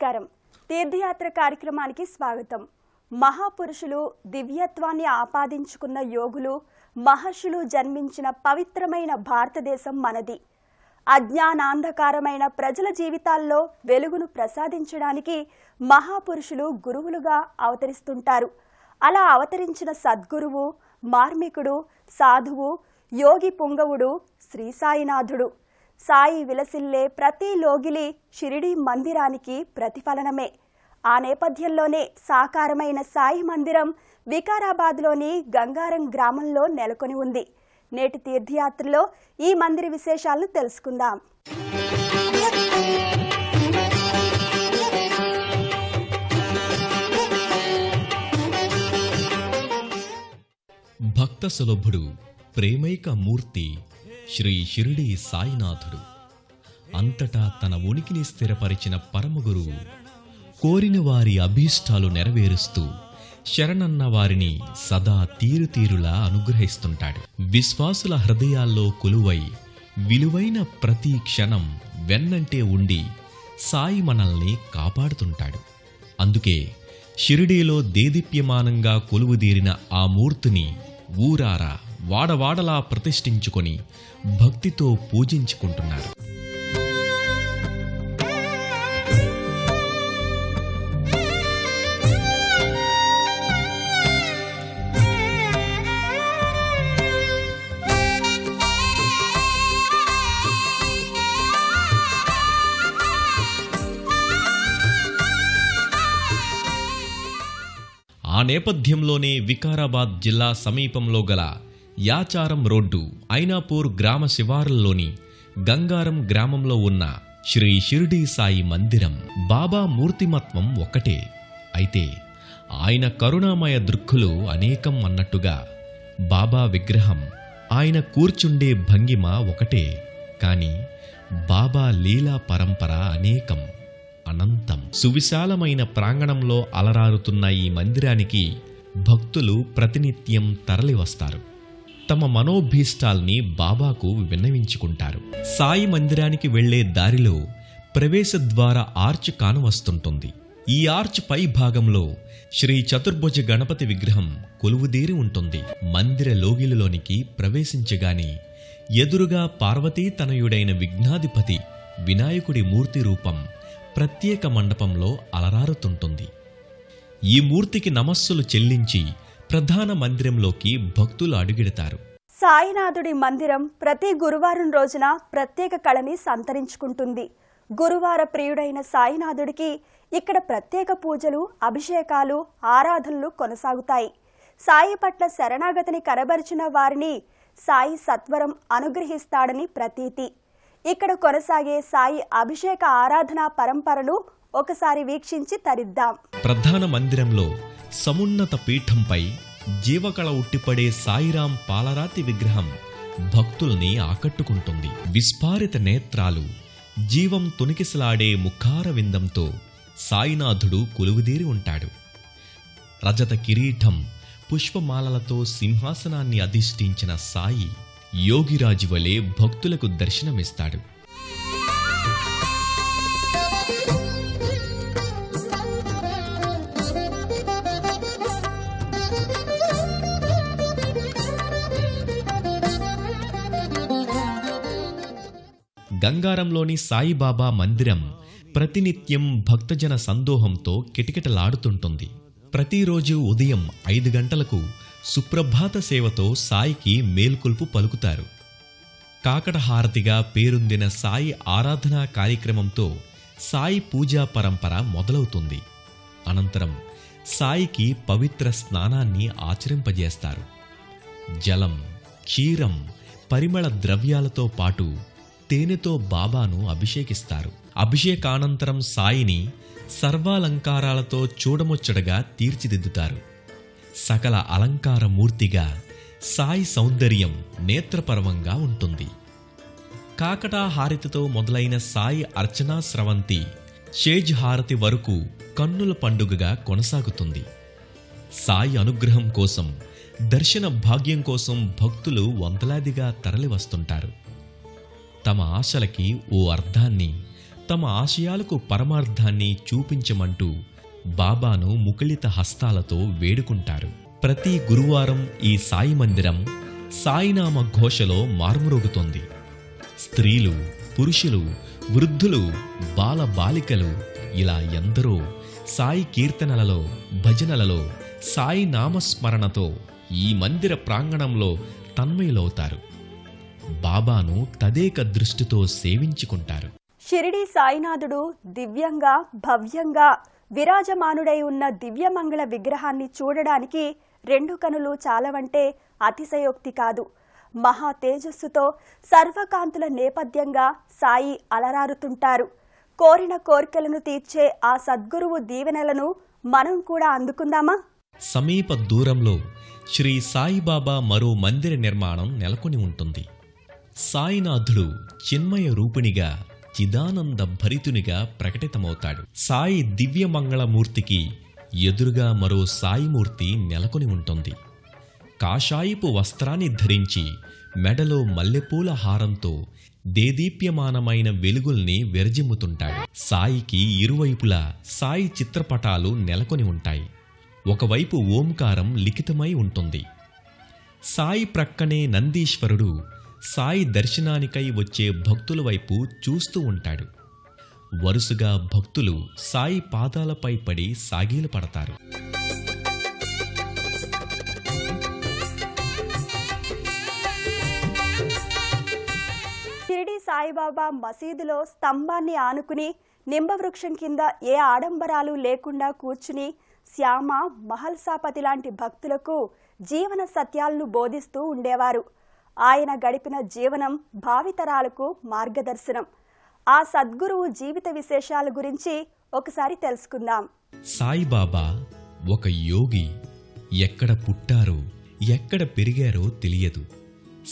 నమస్కారం. తీర్థయాత్ర కార్యక్రమానికి స్వాగతం. మహాపురుషులు, దివ్యత్వాన్ని ఆపాదించుకున్న యోగులు, మహర్షులు జన్మించిన పవిత్రమైన భారతదేశం మనది. అజ్ఞానాంధకారమైన ప్రజల జీవితాల్లో వెలుగును ప్రసాదించడానికి మహాపురుషులు గురువులుగా అవతరిస్తుంటారు. అలా అవతరించిన సద్గురువు, మార్మికుడు, సాధువు, యోగి పుంగవుడు శ్రీ సాయినాథుడు. సాయి విలసిల్లే ప్రతి లోగిలి షిరిడీ మందిరానికి ప్రతిఫలనమే. ఆ నేపథ్యంలోనే సాకారమైన సాయి మందిరం వికారాబాద్లోని గంగారం గ్రామంలో నెలకొని ఉంది. నేటి తీర్థయాత్రలో ఈ మందిర విశేషాలను తెలుసుకుందాం. భక్త సులభుడు, ప్రేమైక మూర్తి శ్రీ షిరిడీ సాయినాథుడు. అంతటా తన ఉనికిని స్థిరపరిచిన పరమగురువు. కోరిన వారి అభీష్టాలు నెరవేరుస్తూ శరణన్న వారిని సదా తీరుతీరులా అనుగ్రహిస్తుంటాడు. విశ్వాసుల హృదయాల్లో కొలువై విలువైన ప్రతి క్షణం వెన్నంటే ఉండి సాయి మనల్ని కాపాడుతుంటాడు. అందుకే షిరిడీలో దేదీప్యమానంగా కొలువుదీరిన ఆ మూర్తిని ఊరారా వాడవాడలా ప్రతిష్ఠించుకొని భక్తితో పూజించుకుంటున్నారు. ఆ నేపథ్యంలోనే వికారాబాద్ జిల్లా సమీపంలో గల యాచారం రోడ్డు, ఐనాపూర్ గ్రామ శివారుల్లోని గంగారం గ్రామంలో ఉన్న శ్రీ షిరిడీ సాయి మందిరం. బాబా మూర్తిమత్వం ఒకటే, అయితే ఆయన కరుణామయ దృక్కులు అనేకం అన్నట్టుగా బాబా విగ్రహం, ఆయన కూర్చుండే భంగిమ ఒకటే. కాని బాబా లీలా పరంపర అనేకం, అనంతం. సువిశాలమైన ప్రాంగణంలో అలరారుతున్న ఈ మందిరానికి భక్తులు ప్రతినిత్యం తరలివస్తారు. తమ మనోభీష్టాల్ని బాబాకు విన్నవించుకుంటారు. సాయి మందిరానికి వెళ్లే దారిలో ప్రవేశద్వార ఆర్చ్ కానవస్తుంటుంది. ఈ ఆర్చ్ పై భాగంలో శ్రీ చతుర్భుజ గణపతి విగ్రహం కొలువుదీరి ఉంటుంది. మందిర లోగిలిలోనికి ప్రవేశించగానే ఎదురుగా పార్వతీ తనయుడైన విఘ్నాధిపతి వినాయకుడి మూర్తి రూపం ప్రత్యేక మండపంలో అలరారుతుంటుంది. ఈ మూర్తికి నమస్సులు చెల్లించి ప్రధాన మందిరంలోకి భక్తులు అడుగిడతారు. సాయినాథుడి మందిరం ప్రతి గురువారం రోజున ప్రత్యేక కళని సంతరించుకుంటుంది. గురువార ప్రియుడైన సాయినాథుడికి ఇక్కడ ప్రత్యేక పూజలు, అభిషేకాలు, ఆరాధనలు కొనసాగుతాయి. సాయి పట్ల శరణాగతిని కనబరిచిన వారిని సాయి సత్వరం అనుగ్రహిస్తాడని ప్రతీతి. ఇక్కడ కొనసాగే సాయి అభిషేక ఆరాధనా పరంపరను ఒకసారి వీక్షించి తరిద్దాం. ప్రధాన మందిరంలో సమున్నత పీఠంపై జీవకళ ఉట్టిపడే సాయిరాం పాలరాతి విగ్రహం భక్తుల్ని ఆకట్టుకుంటుంది. విస్ఫారిత నేత్రాలు, జీవం తొణికిసలాడే ముఖార విందంతో సాయినాథుడు కొలువుదీరి ఉంటాడు. రజత కిరీటం, పుష్పమాలలతో సింహాసనాన్ని అధిష్ఠించిన సాయి యోగిరాజు వలె భక్తులకు దర్శనమిస్తాడు. గంగారంలోని సాయిబాబా మందిరం ప్రతినిత్యం భక్తజన సందోహంతో కిటకిటలాడుతుంటుంది. ప్రతిరోజు ఉదయం 5 గంటలకు సుప్రభాత సేవతో సాయికి మేల్కొల్పు పలుకుతారు. కాకటహారతిగా పేరొందిన సాయి ఆరాధనా కార్యక్రమంతో సాయి పూజా పరంపర మొదలవుతుంది. అనంతరం సాయికి పవిత్ర స్నానాన్ని ఆచరింపజేస్తారు. జలం, క్షీరం, పరిమళ ద్రవ్యాలతో పాటు తేనెతో బాబాను అభిషేకిస్తారు. అభిషేకానంతరం సాయిని సర్వాలంకారాలతో చూడముచ్చటగా తీర్చిదిద్దుతారు. సకల అలంకార మూర్తిగా సాయి సౌందర్యం నేత్రపర్వంగా ఉంటుంది. కాకటా హారతితో మొదలైన సాయి అర్చనా స్రవంతి షేజ్ హారతి వరకు కన్నుల పండుగగా కొనసాగుతుంది. సాయి అనుగ్రహం కోసం, దర్శన భాగ్యం కోసం భక్తులు వందలాదిగా తరలివస్తుంటారు. తమ ఆశలకి ఓ అర్థాన్ని, తమ ఆశయాలకు పరమార్థాన్ని చూపించమంటూ బాబాను ముకుళిత హస్తాలతో వేడుకుంటారు. ప్రతి గురువారం ఈ సాయి మందిరం సాయినామ ఘోషలో మార్మురోగుతోంది. స్త్రీలు, పురుషులు, వృద్ధులు, బాలబాలికలు ఇలా ఎందరో సాయి కీర్తనలలో, భజనలలో, సాయి నామస్మరణతో ఈ మందిర ప్రాంగణంలో తన్మయులవుతారు. బాబాను తదేక దృష్టితో సేవించుకుంటారు. షిరిడీ సాయినాథుడు దివ్యంగా, భవ్యంగా విరాజమానుడై ఉన్న దివ్యమంగళ విగ్రహాన్ని చూడడానికి 2 కనులు చాలవంటే అతిశయోక్తి కాదు. మహా తేజస్సుతో సర్వకాంతుల నేపథ్యంగా సాయి అలరారుతుంటారు. కోరిన కోరికలను తీర్చే ఆ సద్గురువు దీవెనలను మనం కూడా అందుకుందామా? సమీప దూరంలో శ్రీ సాయిబాబా మరో మందిర నిర్మాణం నెలకొని ఉంటుంది. సాయినాథుడు చిన్మయ రూపిణిగా, చిదానంద భరితునిగా ప్రకటితమవుతాడు. సాయి దివ్యమంగళమూర్తికి ఎదురుగా మరో సాయిమూర్తి నెలకొని ఉంటుంది. కాషాయపు వస్త్రాన్ని ధరించి మెడలో మల్లెపూల హారంతో దేదీప్యమానమైన వెలుగుల్ని విరజిమ్ముతుంటాడు. సాయికి ఇరువైపులా సాయి చిత్రపటాలు నెలకొని ఉంటాయి. ఒకవైపు ఓంకారం లిఖితమై ఉంటుంది. సాయి ప్రక్కనే నందీశ్వరుడు సాయి దర్శనానికై వచ్చే భక్తుల వైపు చూస్తూ ఉంటాడు. వరుసగా భక్తులు సాయి పాదాలపై పడి సాగిల పడతారు. షిరిడీ సాయిబాబా మసీదులో స్తంభాన్ని ఆనుకుని నింబవృక్షం కింద ఏ ఆడంబరాలు లేకుండా కూర్చుని శ్యామ, మహల్సాపతి లాంటి భక్తులకు జీవన సత్యాలను బోధిస్తూ ఉండేవారు. ఆయన గడిపిన జీవనం భావితరాలకు మార్గదర్శనం. ఆ సద్గురువు జీవిత విశేషాల గురించి ఒకసారి తెలుసుకుందాం. సాయిబాబా ఒక యోగి. ఎక్కడ పుట్టారో, ఎక్కడ పెరిగారో తెలియదు.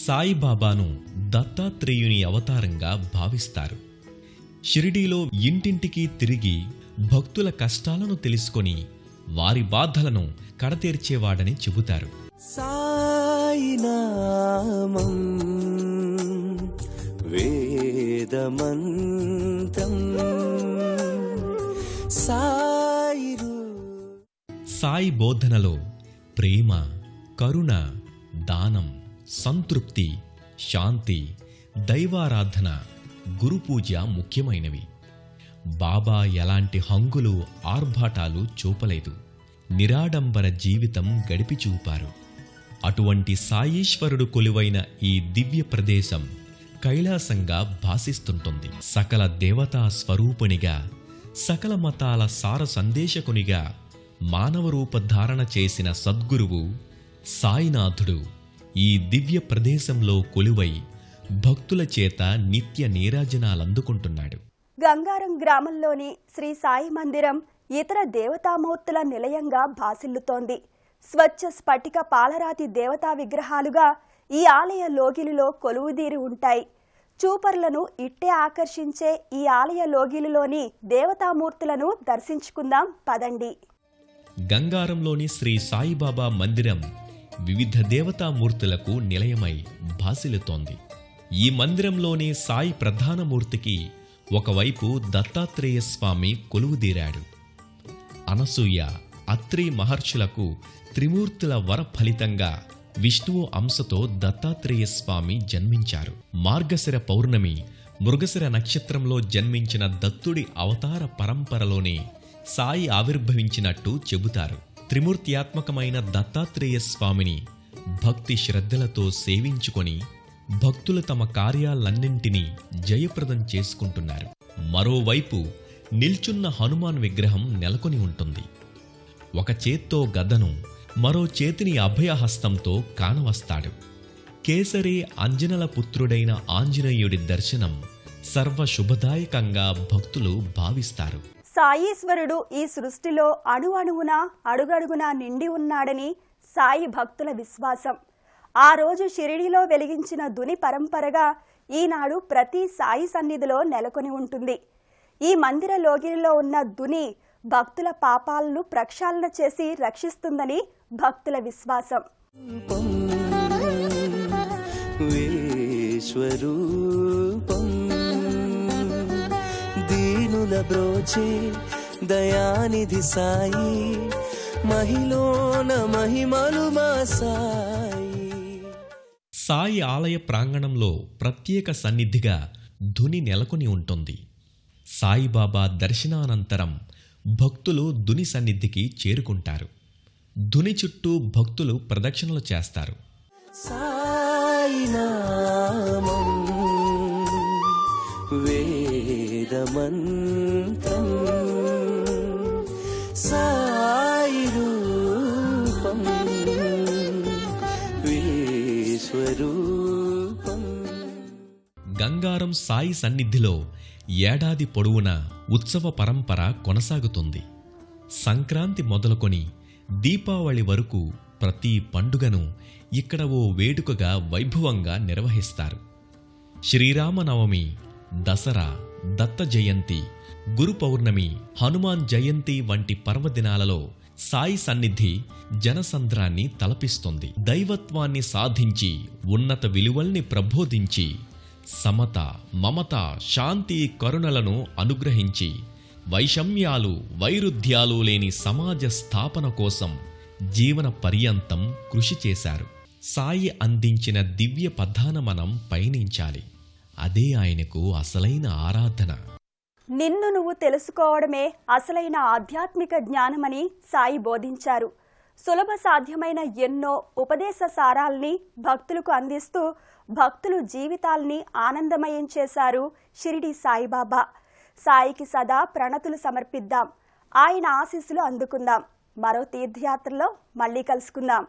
సాయిబాబాను దత్తాత్రేయుని అవతారంగా భావిస్తారు. షిరిడీలో ఇంటింటికి తిరిగి భక్తుల కష్టాలను తెలుసుకొని వారి బాధలను కడతీర్చేవాడని చెబుతారు. సాయినామం వేదమంత్రం సాయి బోధనలో ప్రేమ, కరుణ, దానం, సంతృప్తి, శాంతి, దైవారాధన, గురుపూజ ముఖ్యమైనవి. బాబా ఎలాంటి హంగులు, ఆర్భాటాలు చూపలేదు. నిరాడంబర జీవితం గడిపి చూపారు. అటువంటి సాయీశ్వరుడు కొలువైన ఈ దివ్య ప్రదేశం కైలాసంగా భాసిస్తుంటుంది. సకల దేవతా స్వరూపునిగా, సకల మతాల సార సందేశకునిగా మానవ రూప ధారణ చేసిన సద్గురువు సాయినాథుడు ఈ దివ్య ప్రదేశంలో కొలువై భక్తుల చేత నిత్య నీరాజనాలందుకుంటున్నాడు. గంగారం గ్రామంలోని శ్రీ సాయి మందిరం ఇతర దేవతామూర్తుల నిలయంగా భాసిల్లుతోంది. స్వచ్ఛ స్ఫటిక పాలరాతి దేవతా విగ్రహాలుగా ఈ ఆలయ లోగిలిలో కొలువుదీరి ఉంటాయి. చూపరులను ఇట్టే ఆకర్షించే ఈ ఆలయ లోగిలిలోని దేవతామూర్తులను దర్శించుకుందాం పదండి. గంగారంలోని శ్రీ సాయిబాబా మందిరం వివిధ దేవతామూర్తులకు నిలయమై భాసిల్లుతోంది. ఈ మందిరంలోని సాయి ప్రధానమూర్తికి ఒకవైపు దత్తాత్రేయ స్వామి కొలువుదీరాడు. అనసూయ, అత్రి మహర్షులకు త్రిమూర్తుల వర ఫలితంగా విష్ణువు అంశతో దత్తాత్రేయ స్వామి జన్మించారు. మార్గశిర పౌర్ణమి, మృగశిర నక్షత్రంలో జన్మించిన దత్తుడి అవతార పరంపరలోనే సాయి ఆవిర్భవించినట్టు చెబుతారు. త్రిమూర్త్యాత్మకమైన దత్తాత్రేయ స్వామిని భక్తి శ్రద్ధలతో సేవించుకొని భక్తులు తమ కార్యాలన్నింటినీ జయప్రదం చేసుకుంటున్నారు. మరోవైపు నిల్చున్న హనుమాన్ విగ్రహం నెలకొని ఉంటుంది. ఒక చేత్తో గదను, మరో చేతిని అభయహస్తంతో కానవస్తాడు. కేసరి అంజనల పుత్రుడైన ఆంజనేయుడి దర్శనం సర్వశుభదాయకంగా భక్తులు భావిస్తారు. సాయీశ్వరుడు ఈ సృష్టిలో అణువణువున అడుగడుగునా నిండి ఉన్నాడని సాయి భక్తుల విశ్వాసం. ఆ రోజు షిరిడీలో వెలిగించిన దుని పరంపరగా ఈనాడు ప్రతి సాయి సన్నిధిలో నెలకొని ఉంటుంది. ఈ మందిర లోగిలిలో ఉన్న దుని భక్తుల పాపాలను ప్రక్షాళన చేసి రక్షిస్తుందని భక్తుల విశ్వాసం. విశ్వరూపం బ్రోచే దయానిధి సాయి, మహిలోన మహిమలు మా సాయి. సాయి ఆలయ ప్రాంగణంలో ప్రత్యేక సన్నిధిగా ధుని నెలకొని ఉంటుంది. సాయిబాబా దర్శనానంతరం భక్తులు ధుని సన్నిధికి చేరుకుంటారు. ధుని చుట్టూ భక్తులు ప్రదక్షిణలు చేస్తారు. సాయి నామం వేదమంత్రం, సాయి రూపం విశ్వరూపం. గంగారం సాయి సన్నిధిలో ఏడాది పొడవునా ఉత్సవ పరంపర కొనసాగుతుంది. సంక్రాంతి మొదలుకొని దీపావళి వరకు ప్రతి పండుగను ఇక్కడ ఓ వేడుకగా వైభవంగా నిర్వహిస్తారు. శ్రీరామనవమి, దసరా, దత్త జయంతి, గురు పౌర్ణమి, హనుమాన్ జయంతి వంటి పర్వదినాలలో సాయి సన్నిధి జనసంద్రాన్ని తలపిస్తుంది. దైవత్వాన్ని సాధించి ఉన్నత విలువల్ని ప్రబోధించి సమత, మమత, శాంతి, కరుణలను అనుగ్రహించి వైషమ్యాలు, వైరుధ్యాలు లేని సమాజ స్థాపన కోసం జీవన పర్యంతం కృషి చేశారు. సాయి అందించిన దివ్య పథాన మనం పయనించాలి. అదే ఆయనకు అసలైన ఆరాధన. నిన్ను నువ్వు తెలుసుకోవడమే అసలైన ఆధ్యాత్మిక జ్ఞానమని సాయి బోధించారు. సులభ సాధ్యమైన ఎన్నో ఉపదేశ సారాల్ని భక్తులకు అందిస్తూ భక్తులు జీవితాల్ని ఆనందమయం చేశారు షిరిడి సాయిబాబా. సాయికి సదా ప్రణతులు సమర్పిద్దాం, ఆయన ఆశీస్సులు అందుకుందాం. మరో తీర్థయాత్రలో మళ్ళీ కలుసుకుందాం.